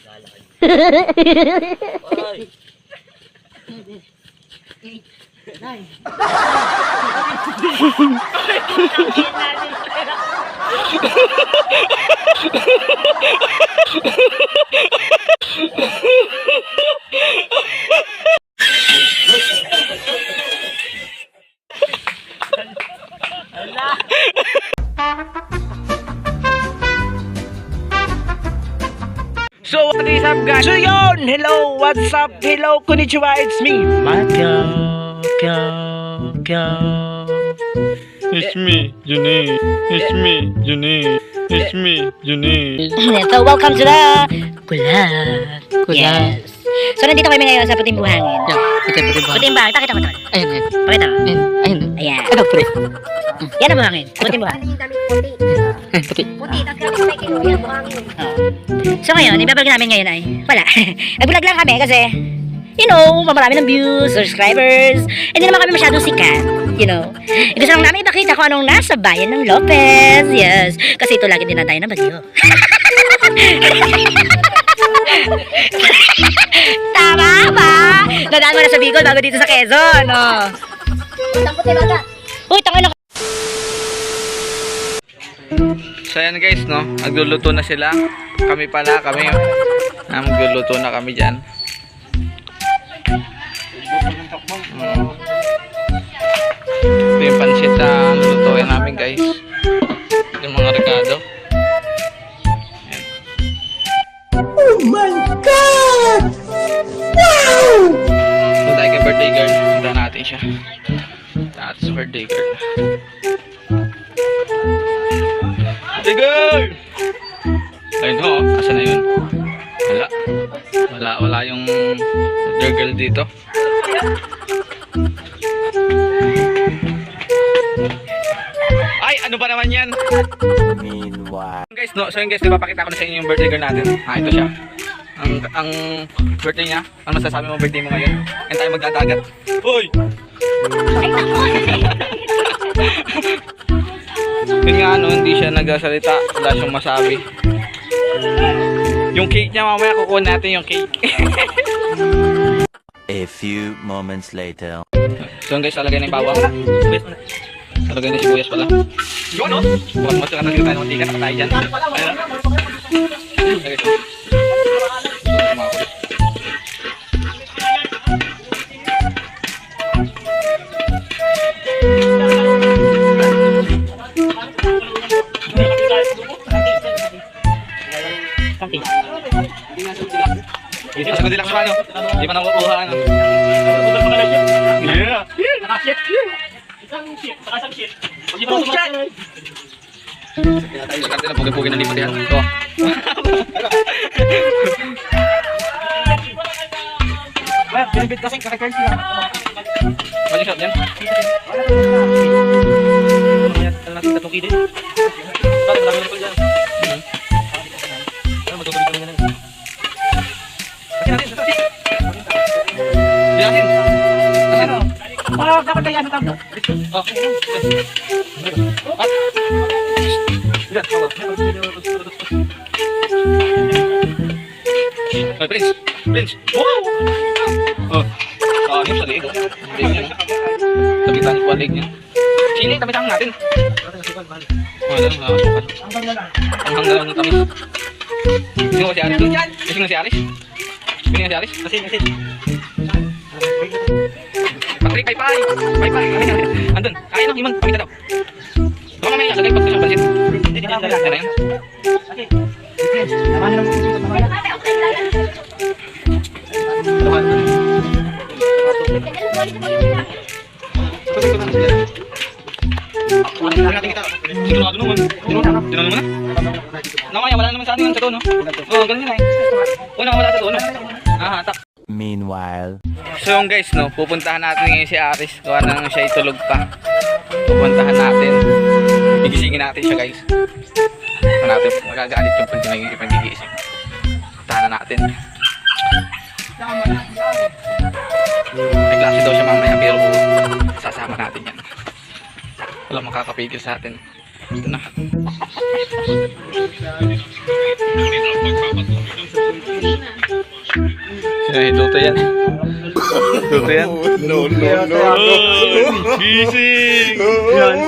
Ay. So what is up guys? So yun! Hello! What's up? Hello! Konnichiwa! It's me! Magyo! It's me, Junei. It's me, Junei. It's me, Junei. So, welcome to the Kulat. Yes. So, nandito kami ngayon sa Puting Buhangin. Puting Buhangin. Pakita mo ito. Ayun, ayun. Pakita mo. Ayun. Ayan. Ano, pre? Yan ang buhangin. Puting Buhangin. Puti. Puti. Tapos may kilo. Yan ang buhangin. So, ngayon, ibablog namin ngayon ay wala. Nag-vlog lang kami kasi you know, marami ng views, subscribers. Hindi naman kami masyadong sikat, you know. Gusto lang namin ipakita kung anong nasa bayan ng Lopez. Yes. Kasi ito lagi dinadayo ng bagyo. Tama ba? Nadaan mo na sa Bicol bago dito sa Quezon, no? Uy, tangin na. So yan guys, no? Nagluluto na sila. Kami magluluto na kami dyan. Ito yung pansit na lulutuin namin guys. Yung mga regado. Ayan. Oh my God! Wow! So tayo kay birthday girl. Punta natin siya. That's birthday girl. Birthday girl! Ayun ho, asa na yun? Wala yung girl dito. Ay, ano ba naman yan? Meanwhile. Guys, no, so yun guys, ipapakita ko na sa inyo yung birthday girl natin. Ito siya. Ang birthday niya. Ano masasabi mo birthday mo ngayon? Yan tayo magdadagat. Uy! Yun nga, ano, hindi siya nagsasalita. Wala siyang masabi. Yung cake niya, mamaya kukuha natin yung cake. A few moments later. So yun guys, lalagay na yung bawang. Lalagay na sibuyas pala. Yun no? Bukas mo sila natin tayo ng tikat na tayo dyan. Ayun na. Lagay ito. Sa kundi lang sa ano? Di pa nakukuha ano? Yeah! Nakashit! Isang shit! Nakasang shit! Oh shit! Sagante na pugi-pugi na lipat yan. Ito. Well, binibit kasi kaka-curse nila. Balik shot yan. Ayan natin tatuki din. Bakit marami na po dyan? Ano matutubig kami na lang. Dapat kaya ano tamo? Oh. At. Yan, tawa. Ay, Prince. Wow. Oh. Ano sa leg? Leg niya. Tabitan ko leg niya. Sili, tabitan natin. Wala na, ang hanggang ng tamis. Sino si Aris? Sino si Aris? Kasi. Patrick, bye-bye. Andun, kaya nang iman, pamita daw. Baka mamaya, lagay pag sa pansit. Hindi na yan. Okay. Naman na mo sa pamaya. Sigurado naman. Tinanong mo na? Namaya, wala naman sa atin yun sa tono. Oo, ganun yun ay. Wala sa tono. Tak. Meanwhile. So yung guys, no, pupuntahan natin ngayon si Aris. Gawa na siya itulog pa. Pupuntahan natin. Gigisingin natin siya guys. Natin, magagalit yung pag-gigising. Puntahan natin. May klase daw siya mamaya pero sasama natin yan. Walang makakapigil sa atin. Ito na. Tuto yan. Tuto yan. Gising! Gising!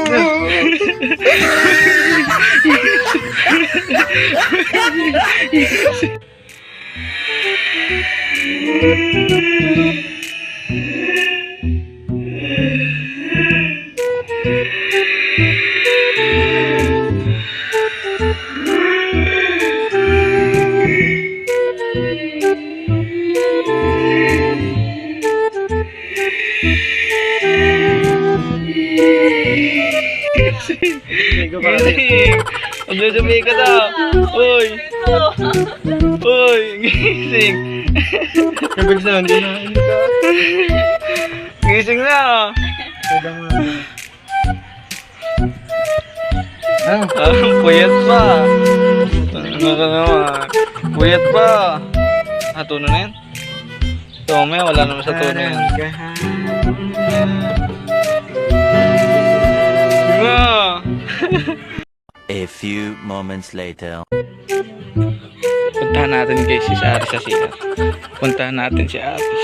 Magdudumi ka na! Uy! Uy! Gising! Kabig na, hindi na. Gising na! Puyat pa! Ano ka naman? Puyat pa! Tuno na yan? Tome, wala naman sa tuno yan. A few moments later. Puntahan natin guys si Aris sa CR. Puntahan natin si Aris.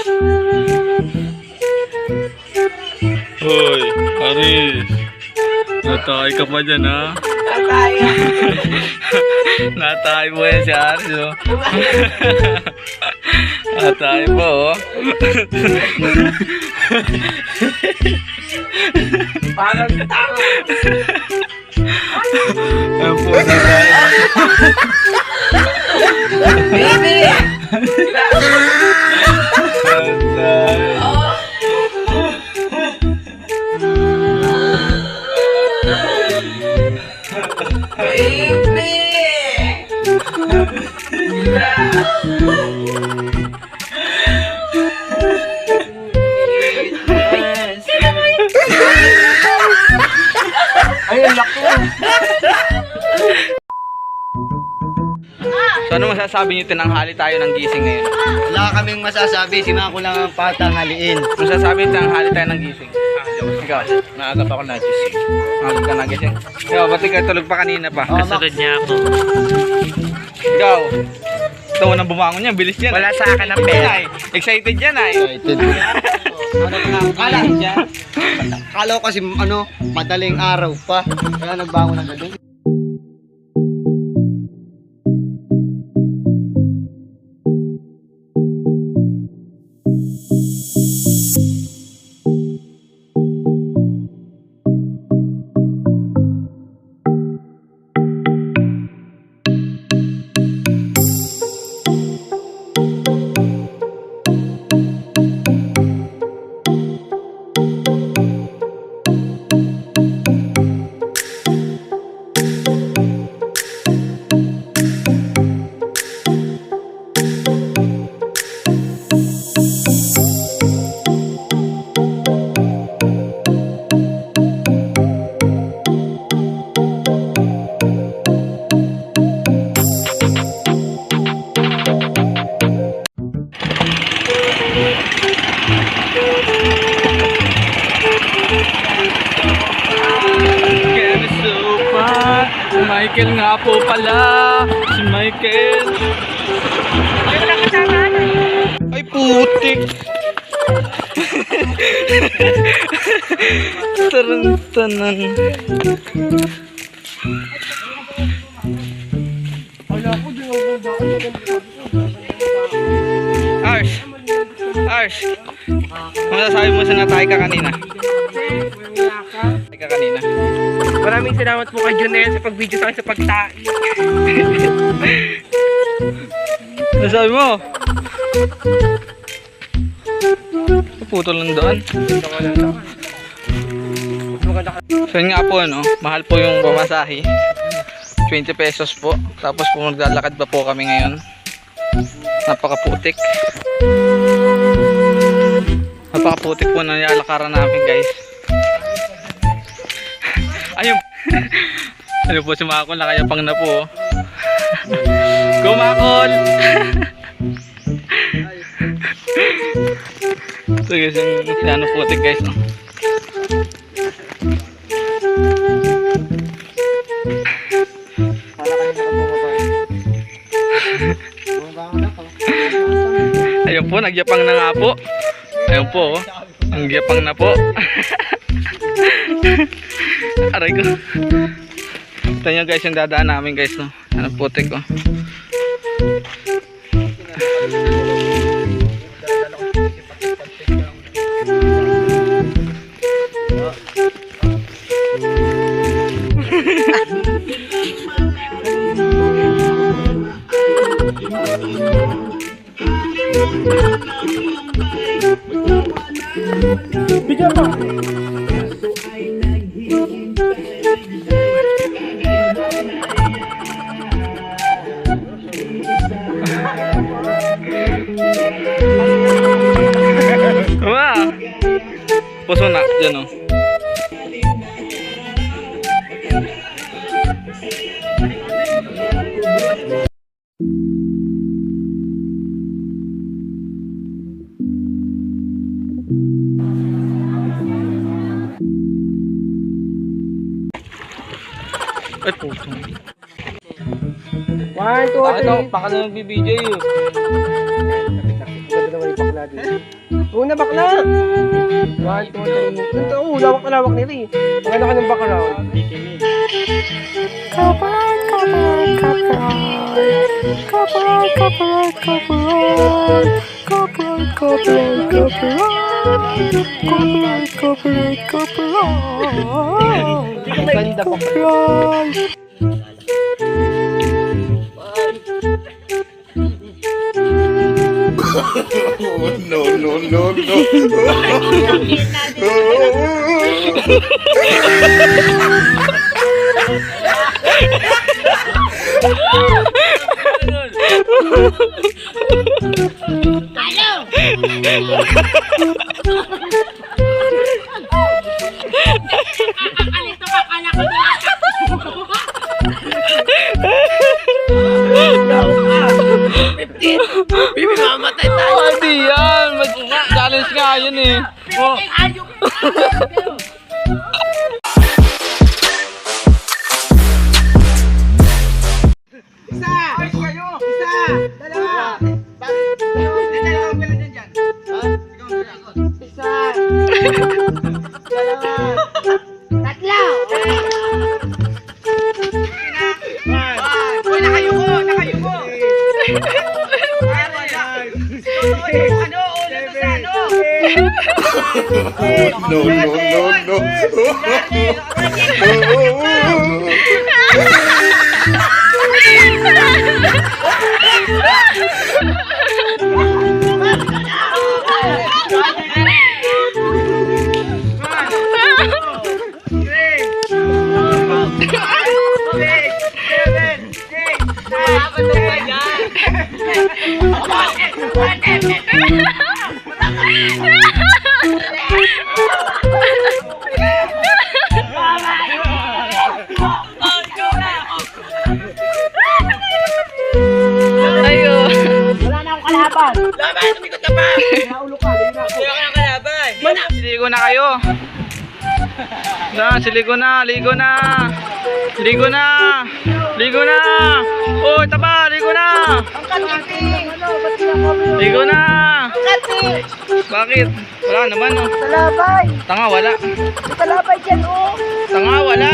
Hoy, Aris. Natay ka pa dyan, ha? Natay mo yan si Aris, oh. Natay mo, oh. Parang tao. Ang po na tayo. Baby! Ayun, lako. So ano masasabi niyo, tinanghali tayo ng gising ngayon? Wala kaming masasabi, si Mako lang ang patanghaliin. Masasabi niyo tinanghali tayo ng gising? Ikaw, Naagap ako na gising. nakagod ka na gising. Ikaw, ba't ikaw tulog pa kanina pa? Kasunod niya ako. Ikaw, ito nang bumangon niya, bilis niya. Wala sa akin ang pera. Excited yan ay. Excited. Kala ko kasi madaling araw pa. Kaya nagbangon agad doon. Michael nga po pala. Si Michael. Ay putik. Tarantanan. Ars. Ars. Ano masasabi mo sa natay ka kanina? Natay ka kanina. Maraming salamat po kay Junel sa pag-video sa akin sa pagtain. Ano sabi mo? Putol lang doon. So yun nga po, mahal po yung pamasahe. 20 pesos po. Tapos po maglalakad pa po kami ngayon. Napakaputik. Napakaputik po na nilalakaran namin guys. Ayun. Ano po si Makol, nakayapang na po. Go Makol! So guys, yung ano putik guys, no? Ayun po, nagyapang na nga po. Ayun po, oh. Ang gyapang na po. Aray ko. Ito nyo guys, yung dadaan namin guys, no. Ano putik, oh. Wah. Puso na, dyan, oh. Ay, puso. 1, 2, 3. Baka na nagbibidyo yun. Una bakla! 1, 2, 3. Ito, lawak nila eh. Maganda ka ng background. Ganda pa. Hindi yan. Challenge nga yun eh. Oh. Ligo na kayo. Ligo na. Ligo na. Oh, taba, ligo na. Ligo na. Bakit? Wala naman, oh. Talabay! Tanga, wala. Talabay dyan, oh! Tanga, wala.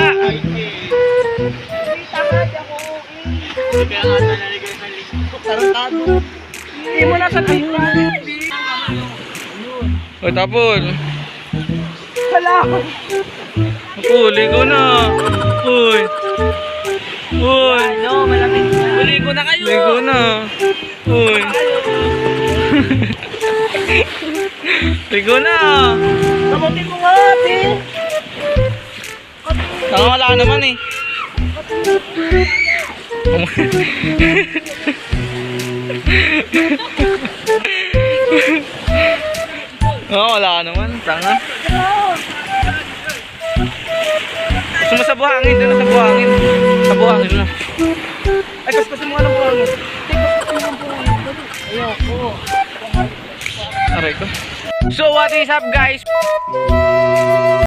Hindi mo nasa tayo. Oy, tapon. Wala! Ako, ligo na. Uy. No, malamig na. Ligo na kayo! Ligo na. Uy. Ligo na. Kamutin mo nga, ate! Tanga, wala naman eh. Wala naman. Tanga. Gusto mo sa buhangin? Doon na sa buhangin. Sa buhangin na. Ay, kaspasin mo nga ng buhangin. Ayoko. Aray ko. So what is up guys?